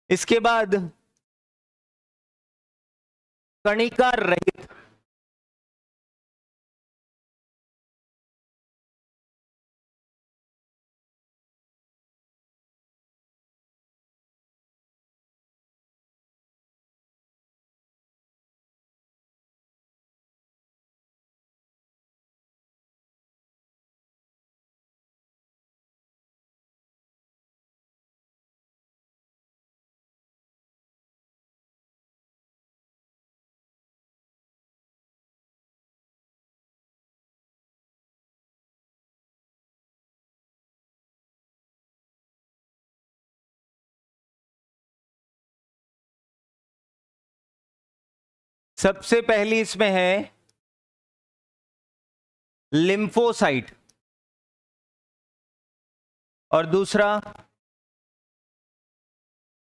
इसके बाद कणिका रहित, सबसे पहली इसमें है लिम्फोसाइट और दूसरा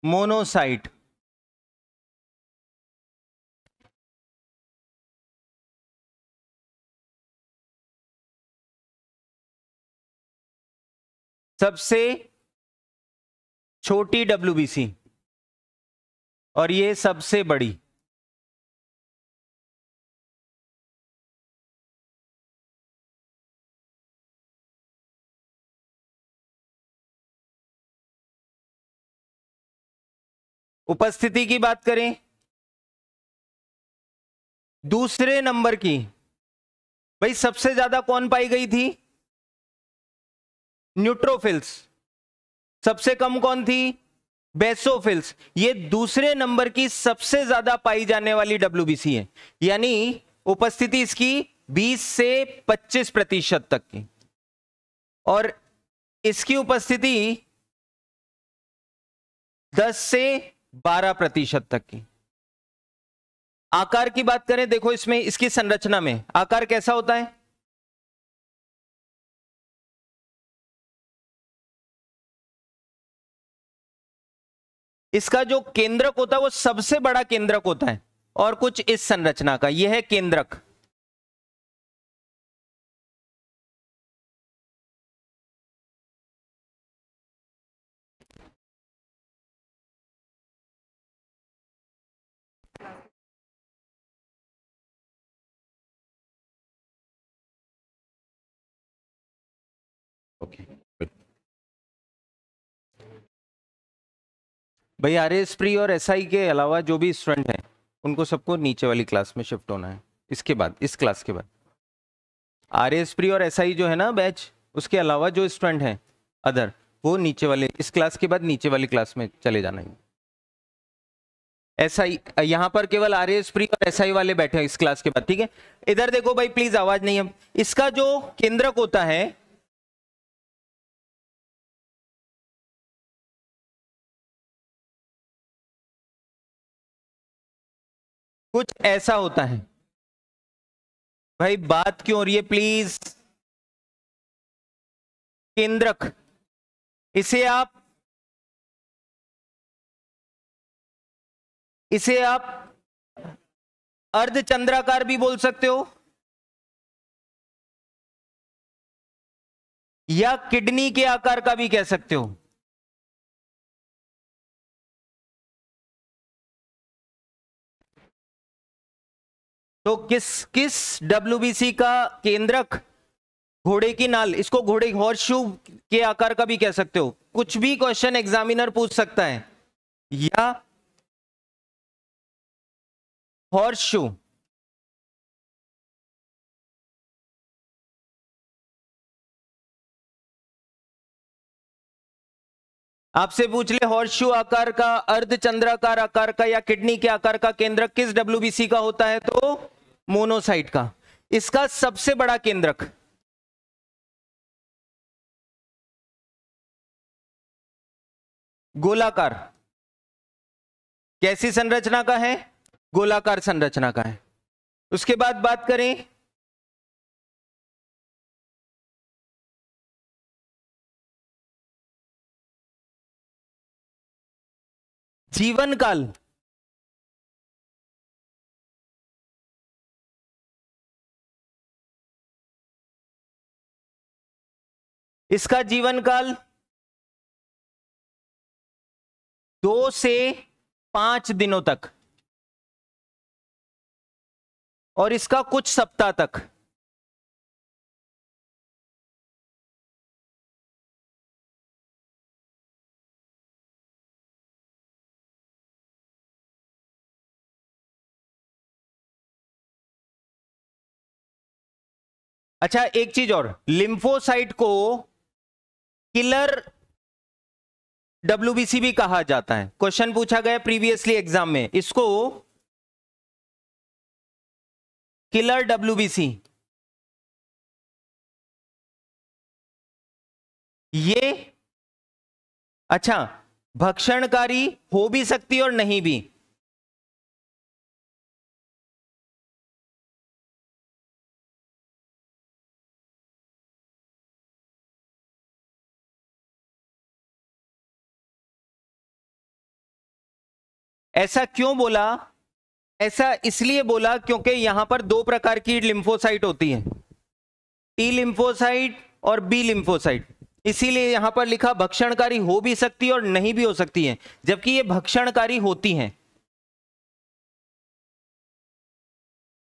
मोनोसाइट। सबसे छोटी डब्ल्यूबीसी और ये सबसे बड़ी। उपस्थिति की बात करें, दूसरे नंबर की भाई सबसे ज्यादा कौन पाई गई थी? न्यूट्रोफिल्स। सबसे कम कौन थी? बेसोफिल्स। ये दूसरे नंबर की सबसे ज्यादा पाई जाने वाली डब्ल्यूबीसी है, यानी उपस्थिति इसकी 20 से 25% तक की, और इसकी उपस्थिति 10 से 12% तक की। आकार की बात करें, देखो इसमें इसकी संरचना में आकार कैसा होता है? इसका जो केंद्रक होता है वो सबसे बड़ा केंद्रक होता है, और कुछ इस संरचना का, यह है केंद्रक। ओके भाई, आरएस प्री और एसआई के अलावा जो भी स्टूडेंट हैं उनको सबको नीचे वाली क्लास में शिफ्ट होना है। इसके बाद, इस क्लास के बाद आरएस प्री और एसआई जो है ना बैच, उसके अलावा जो स्टूडेंट हैं अदर, वो नीचे वाले, इस क्लास के बाद नीचे वाली क्लास में चले जाना है। एसआई यहां पर केवल आरएस प्री और एसआई वाले बैठे हैं इस क्लास के बाद, ठीक है? इधर देखो भाई, प्लीज आवाज नहीं है। इसका जो केंद्रक होता है कुछ ऐसा होता है। भाई बात क्यों हो रही है, प्लीज। केंद्रक, इसे आप अर्धचंद्राकार भी बोल सकते हो, या किडनी के आकार का भी कह सकते हो। तो किस किस डब्ल्यूबीसी का केंद्रक घोड़े की नाल, इसको घोड़े हॉर्स शू के आकार का भी कह सकते हो। कुछ भी क्वेश्चन एग्जामिनर पूछ सकता है, या हॉर्स शू। आपसे पूछ ले हॉर्स शू आकार का, अर्धचंद्राकार आकार का, या किडनी के आकार का केंद्रक किस डब्ल्यूबीसी का होता है, तो मोनोसाइट का। इसका सबसे बड़ा केंद्रक गोलाकार। कैसी संरचना का है? गोलाकार संरचना का है। उसके बाद बात करें जीवन काल। इसका जीवन काल 2 से 5 दिनों तक और इसका कुछ सप्ताह तक। अच्छा, एक चीज और, लिम्फोसाइट को किलर डब्ल्यूबीसी भी कहा जाता है। क्वेश्चन पूछा गया प्रीवियसली एग्जाम में, इसको किलर डब्ल्यूबीसी, ये अच्छा भक्षणकारी हो भी सकती है और नहीं भी। ऐसा क्यों बोला? ऐसा इसलिए बोला क्योंकि यहां पर दो प्रकार की लिम्फोसाइट होती है, टी लिम्फोसाइट और बी लिम्फोसाइट। इसीलिए यहां पर लिखा भक्षणकारी हो भी सकती है और नहीं भी हो सकती है, जबकि ये भक्षणकारी होती हैं।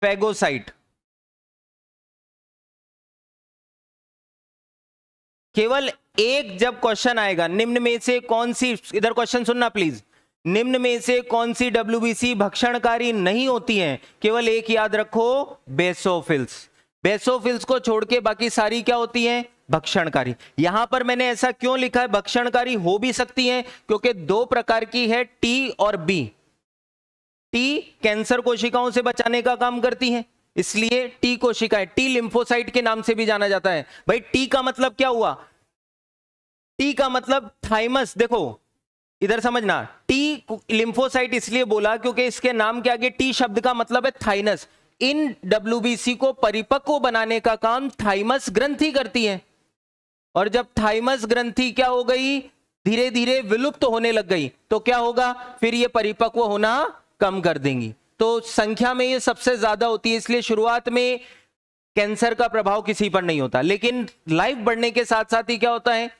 फैगोसाइट, केवल एक जब क्वेश्चन आएगा निम्न में से कौन सी, इधर क्वेश्चन सुनना प्लीज, निम्न में से कौन सी डब्ल्यूबीसी भक्षणकारी नहीं होती है, केवल एक याद रखो, बेसोफिल्स। बेसोफिल्स को छोड़ के बाकी सारी क्या होती हैं? भक्षणकारी। यहां पर मैंने ऐसा क्यों लिखा है भक्षणकारी हो भी सकती हैं? क्योंकि दो प्रकार की है, टी और बी। टी कैंसर कोशिकाओं से बचाने का काम करती है, इसलिए टी कोशिकाएं, टी लिम्फोसाइट के नाम से भी जाना जाता है। भाई टी का मतलब क्या हुआ? टी का मतलब थाइमस। देखो इधर समझना, टी लिम्फोसाइट इसलिए बोला क्योंकि इसके नाम के आगे टी शब्द का मतलब है थाइनस। इन डब्ल्यूबीसी को परिपक्व बनाने का काम थाइमस ग्रंथि करती है, और जब थाइमस ग्रंथि क्या हो गई, धीरे धीरे विलुप्त होने लग गई, तो क्या होगा, फिर ये परिपक्व होना कम कर देंगी। तो संख्या में ये सबसे ज्यादा होती है, इसलिए शुरुआत में कैंसर का प्रभाव किसी पर नहीं होता। लेकिन लाइफ बढ़ने के साथ साथ ही क्या होता है,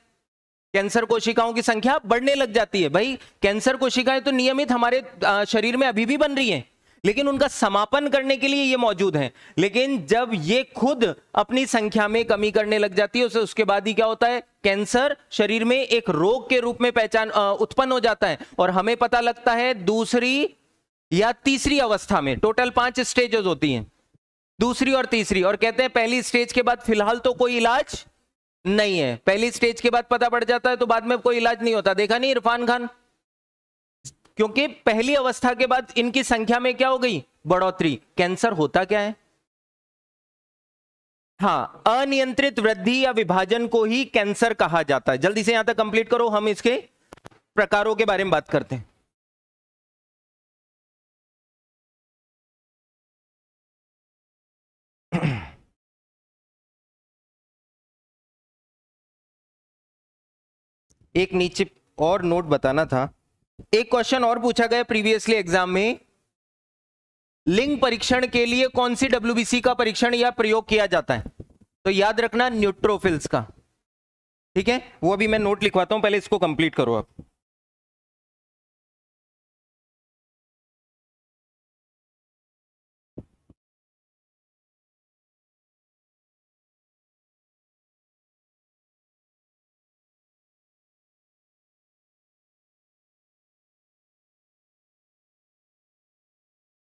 कैंसर कोशिकाओं की संख्या बढ़ने लग जाती है। भाई कैंसर कोशिकाएं तो नियमित हमारे शरीर में अभी भी बन रही हैं, लेकिन उनका समापन करने के लिए ये मौजूद हैं। लेकिन जब ये खुद अपनी संख्या में कमी करने लग जाती है, उसके बाद ही क्या होता है, कैंसर शरीर में एक रोग के रूप में पहचान उत्पन्न हो जाता है, और हमें पता लगता है दूसरी या तीसरी अवस्था में। टोटल 5 स्टेजेस होती हैं, दूसरी और तीसरी, और कहते हैं पहली स्टेज के बाद फिलहाल तो कोई इलाज नहीं है। पहली स्टेज के बाद पता पड़ जाता है तो बाद में कोई इलाज नहीं होता। देखा नहीं इरफान खान? क्योंकि पहली अवस्था के बाद इनकी संख्या में क्या हो गई, बढ़ोतरी। कैंसर होता क्या है? हाँ, अनियंत्रित वृद्धि या विभाजन को ही कैंसर कहा जाता है। जल्दी से यहां तक कंप्लीट करो, हम इसके प्रकारों के बारे में बात करते हैं। एक नीचे और नोट बताना था, एक क्वेश्चन और पूछा गया प्रीवियसली एग्जाम में, लिंग परीक्षण के लिए कौन सी डब्ल्यूबीसी का परीक्षण या प्रयोग किया जाता है? तो याद रखना न्यूट्रोफिल्स का। ठीक है, वो अभी मैं नोट लिखवाता हूं, पहले इसको कंप्लीट करो आप।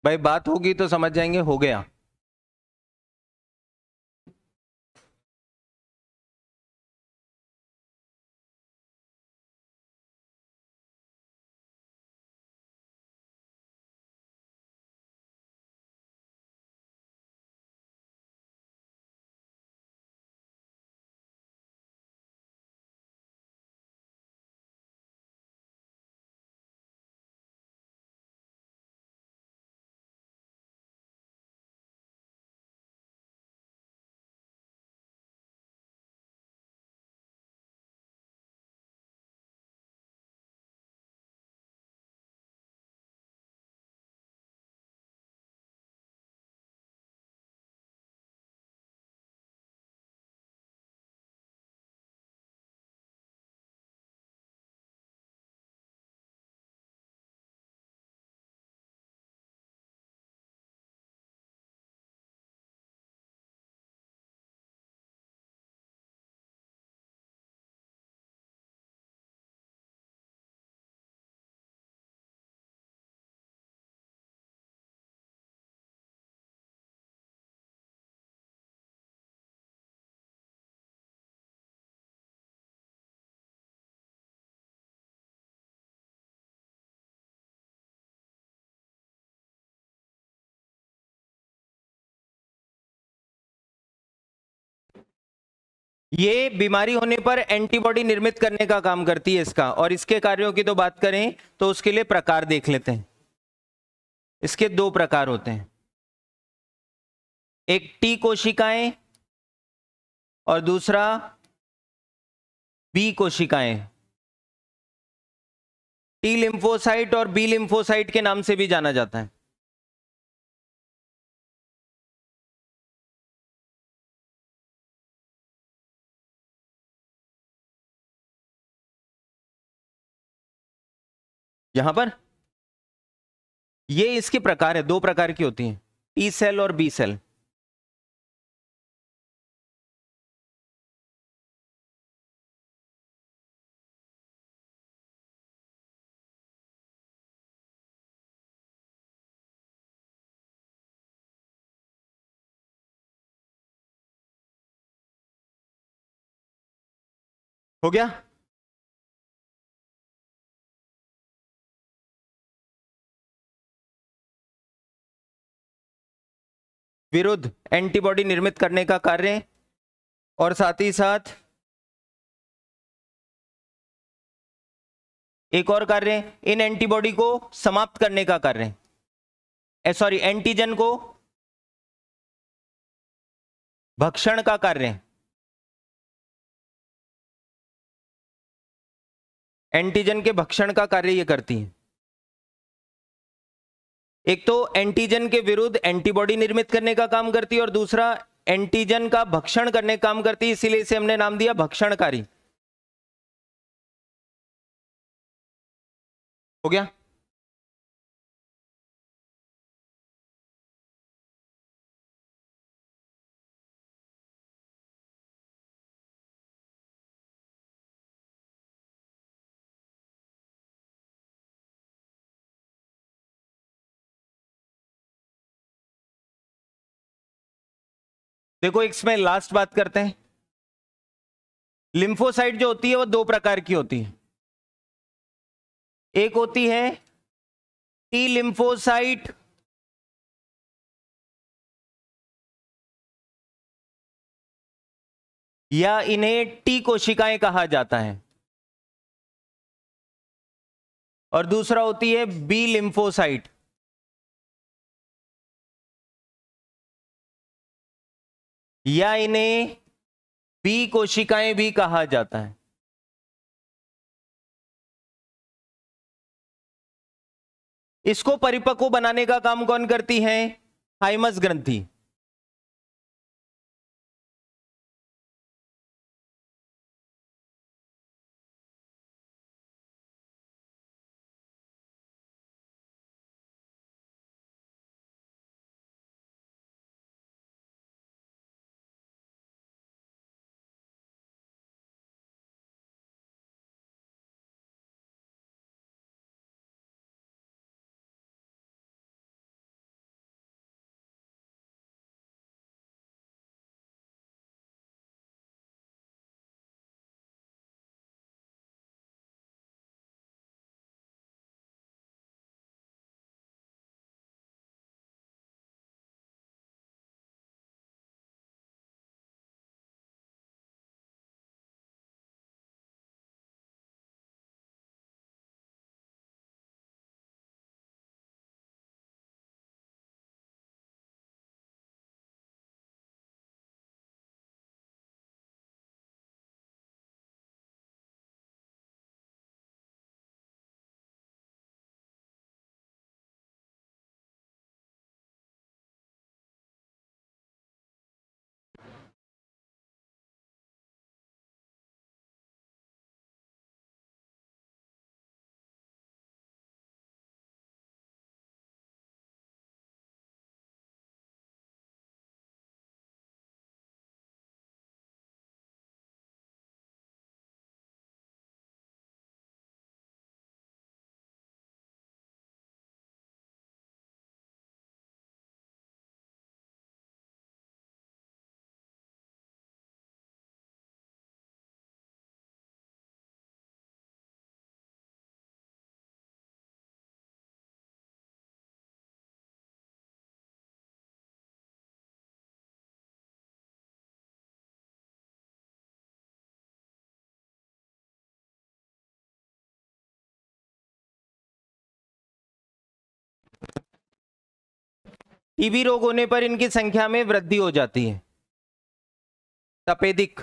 भाई बात होगी तो समझ जाएंगे, हो गया। ये बीमारी होने पर एंटीबॉडी निर्मित करने का काम करती है इसका। और इसके कार्यों की तो बात करें तो उसके लिए प्रकार देख लेते हैं। इसके दो प्रकार होते हैं, एक टी कोशिकाएं और दूसरा बी कोशिकाएं। टी लिम्फोसाइट और बी लिम्फोसाइट के नाम से भी जाना जाता है। यहां पर ये इसके प्रकार है, दो प्रकार की होती हैं, टी सेल और बी सेल। हो गया? विरुद्ध एंटीबॉडी निर्मित करने का कार्य और साथ ही साथ एक और कार्य, इन एंटीबॉडी को समाप्त करने का कार्य, सॉरी एंटीजन को भक्षण का कार्य। एंटीजन के भक्षण का कार्य ये करती है। एक तो एंटीजन के विरुद्ध एंटीबॉडी निर्मित करने का काम करती है और दूसरा एंटीजन का भक्षण करने का काम करती है, इसीलिए इसे हमने नाम दिया भक्षणकारी। हो गया? देखो इसमें लास्ट बात करते हैं। लिम्फोसाइट जो होती है वो दो प्रकार की होती है। एक होती है टी लिम्फोसाइट या इन्हें टी कोशिकाएं कहा जाता है, और दूसरा होती है बी लिम्फोसाइट या इन्हें बी कोशिकाएं भी कहा जाता है। इसको परिपक्व बनाने का काम कौन करती है? थाइमस ग्रंथि। टीबी रोग होने पर इनकी संख्या में वृद्धि हो जाती है। तपेदिक,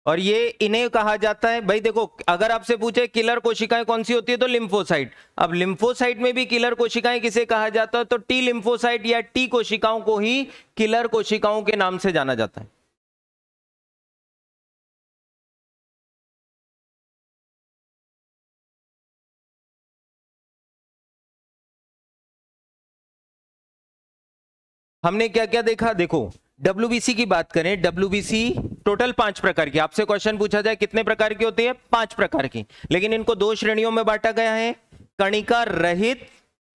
और ये इन्हें कहा जाता है, भाई देखो अगर आपसे पूछे किलर कोशिकाएं कौन सी होती है तो लिम्फोसाइट। अब लिम्फोसाइट में भी किलर कोशिकाएं किसे कहा जाता है तो टी लिम्फोसाइट या टी कोशिकाओं को ही किलर कोशिकाओं के नाम से जाना जाता है। हमने क्या क्या देखा, देखो डब्ल्यूबीसी की बात करें, डब्ल्यूबीसी टोटल 5 प्रकार की, आपसे क्वेश्चन पूछा जाए कितने प्रकार की होती है, 5 प्रकार की, लेकिन इनको 2 श्रेणियों में बांटा गया है, कणिका रहित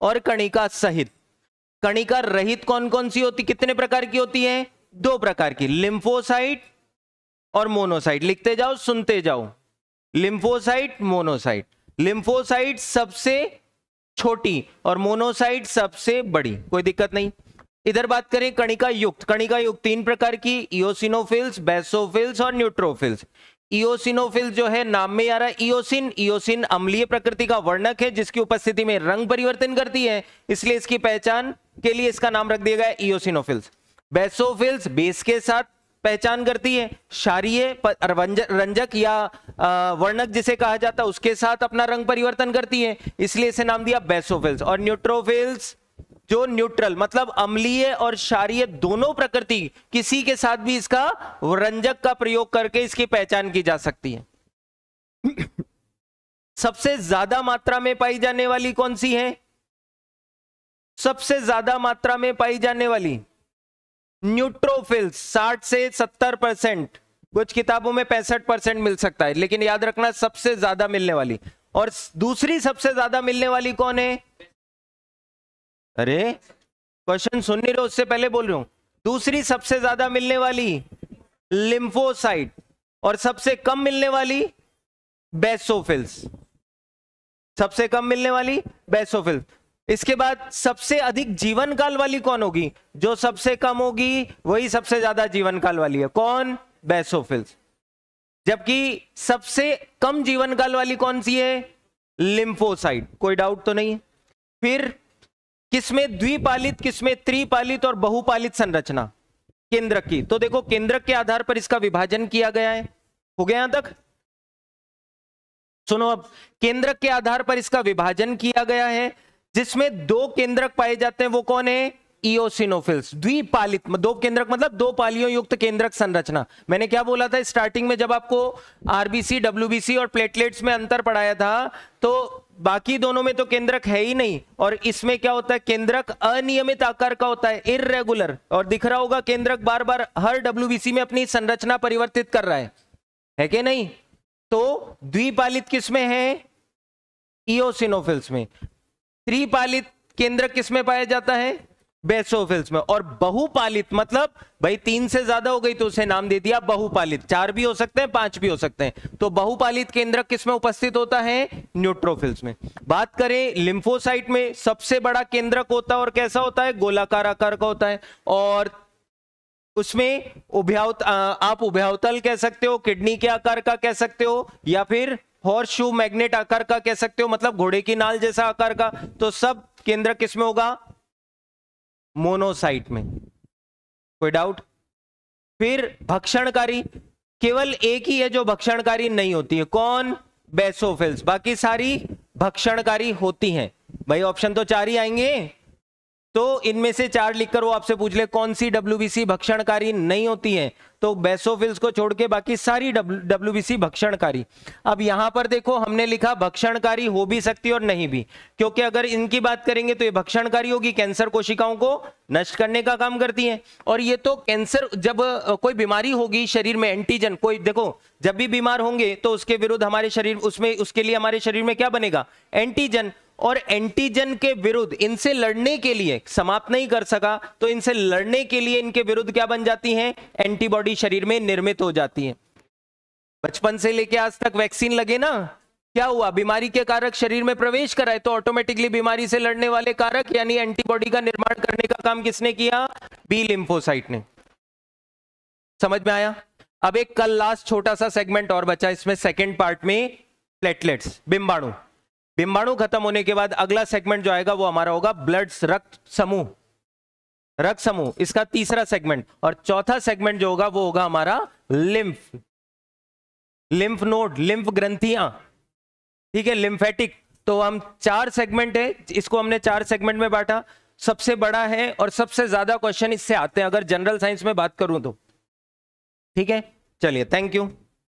और कणिका सहित। कणिका रहित कौन कौन सी होती, कितने प्रकार की होती है, 2 प्रकार की, लिम्फोसाइट और मोनोसाइट। लिखते जाओ सुनते जाओ, लिम्फोसाइट मोनोसाइट। लिम्फोसाइट सबसे छोटी और मोनोसाइट सबसे बड़ी, कोई दिक्कत नहीं। इधर बात करें कणिका युक्त, कणिका युक्त 3 प्रकार की, इओसिनोफिल्स, बेसोफिल्स और न्यूट्रोफिल्स। इओसिनोफिल जो है नाम में आ रहा है इओसिन, इओसिन अम्लीय प्रकृति का वर्णक है जिसकी उपस्थिति में रंग परिवर्तन करती है, इसलिए इसकी पहचान के लिए इसका नाम रख दिया गया है इओसिनोफिल्स। बेसोफिल्स बेस के साथ पहचान करती है, क्षारीय रंजक या वर्णक जिसे कहा जाता है उसके साथ अपना रंग परिवर्तन करती है, इसलिए इसे नाम दिया बेसोफिल्स। और न्यूट्रोफिल्स जो न्यूट्रल मतलब अम्लीय और क्षारीय दोनों प्रकृति किसी के साथ भी इसका रंजक का प्रयोग करके इसकी पहचान की जा सकती है। सबसे ज्यादा मात्रा में पाई जाने वाली कौन सी है, सबसे ज्यादा मात्रा में पाई जाने वाली न्यूट्रोफिल्स 60 से 70%, कुछ किताबों में 65% मिल सकता है, लेकिन याद रखना सबसे ज्यादा मिलने वाली। और दूसरी सबसे ज्यादा मिलने वाली कौन है, अरे क्वेश्चन सुन नहीं रहे, उससे पहले बोल रहा हूं, दूसरी सबसे ज्यादा मिलने वाली लिम्फोसाइट और सबसे कम मिलने वाली बेसोफिल्स, सबसे कम मिलने वाली बेसोफिल्स। इसके बाद सबसे अधिक जीवन काल वाली कौन होगी, जो सबसे कम होगी वही सबसे ज्यादा जीवन काल वाली है, कौन, बेसोफिल्स। जबकि सबसे कम जीवन काल वाली कौन सी है, लिम्फोसाइट, कोई डाउट तो नहीं है। फिर किसमें द्विपालित, किसमें त्रिपालित और बहुपालित संरचना केंद्रक की, तो देखो केंद्रक के आधार पर इसका विभाजन किया गया है, हो गया यहां तक, सुनो अब, केंद्रक के आधार पर इसका विभाजन किया गया है, जिसमें 2 केंद्रक पाए जाते हैं, वो कौन है, इओसिनोफिल्स। द्विपालित 2 केंद्रक मतलब 2 पालियों युक्त केंद्रक संरचना। मैंने क्या बोला था स्टार्टिंग में जब आपको आरबीसी, डब्ल्यूबीसी और प्लेटलेट्स में अंतर पढ़ाया था, तो बाकी दोनों में तो केंद्रक है ही नहीं, और इसमें क्या होता है, केंद्रक अनियमित आकार का होता है, इररेगुलर, और दिख रहा होगा केंद्रक बार बार हर डब्ल्यूबीसी में अपनी संरचना परिवर्तित कर रहा है कि नहीं। तो द्विपालित किसमें है, इओसिनोफिल्स में। त्रिपालित केंद्रक किसमें पाया जाता है, बेसोफिल्स में। और बहुपालित मतलब भाई 3 से ज्यादा हो गई तो उसे नाम दे दिया बहुपालित, 4 भी हो सकते हैं 5 भी हो सकते हैं। तो बहुपालित केंद्रक किसमें उपस्थित होता है, न्यूट्रोफिल्स में। बात करें लिम्फोसाइट में सबसे बड़ा केंद्रक होता है, और कैसा होता है, गोलाकार आकार का होता है, और उसमें आप उभयतल कह सकते हो, किडनी के आकार का कह सकते हो, या फिर हॉर्स शू मैग्नेट आकार का कह सकते हो, मतलब घोड़े की नाल जैसा आकार का। तो सब केंद्रक किसमें होगा, मोनोसाइट में, कोई डाउट। फिर भक्षणकारी, केवल एक ही है जो भक्षणकारी नहीं होती है, कौन, बेसोफिल्स, बाकी सारी भक्षणकारी होती हैं। भाई ऑप्शन तो 4 ही आएंगे, तो इनमें से 4 लिखकर वो आपसे पूछ ले कौन सी डब्ल्यूबीसी भक्षणकारी नहीं होती है, तो बेसोफिल्स को छोड़ के बाकी सारी डब्ल्यूबीसी भक्षणकारी। अब यहां पर देखो हमने लिखा भक्षणकारी हो भी सकती और नहीं भी, क्योंकि अगर इनकी बात करेंगे तो ये भक्षणकारी होगी, कैंसर कोशिकाओं को नष्ट करने का काम करती है। और ये तो कैंसर, जब कोई बीमारी होगी शरीर में, एंटीजन कोई, देखो जब भी बीमार होंगे तो उसके विरुद्ध हमारे शरीर, उसमें उसके लिए हमारे शरीर में क्या बनेगा, एंटीजन। और एंटीजन के विरुद्ध इनसे लड़ने के लिए, समाप्त नहीं कर सका तो इनसे लड़ने के लिए इनके विरुद्ध क्या बन जाती हैं, एंटीबॉडी शरीर में निर्मित हो जाती है। बचपन से लेके आज तक वैक्सीन लगे ना, क्या हुआ, बीमारी के कारक शरीर में प्रवेश कराए तो ऑटोमेटिकली बीमारी से लड़ने वाले कारक यानी एंटीबॉडी का निर्माण करने का काम किसने किया, बी लिम्फोसाइट ने। समझ में आया। अब एक कल लास्ट छोटा सा सेगमेंट और बचा इसमें, सेकेंड पार्ट में प्लेटलेट्स, बिंबाणु। डिंबाणु खत्म होने के बाद अगला सेगमेंट जो आएगा वो हमारा होगा ब्लड रक्त समूह, रक्त समूह इसका तीसरा सेगमेंट। और चौथा सेगमेंट जो होगा वो होगा हमारा लिम्फ, लिम्फ नोड, लिम्फ ग्रंथियां, ठीक है, लिम्फेटिक। तो हम 4 सेगमेंट है, इसको हमने 4 सेगमेंट में बांटा। सबसे बड़ा है और सबसे ज्यादा क्वेश्चन इससे आते हैं अगर जनरल साइंस में बात करूं तो, ठीक है। चलिए, थैंक यू।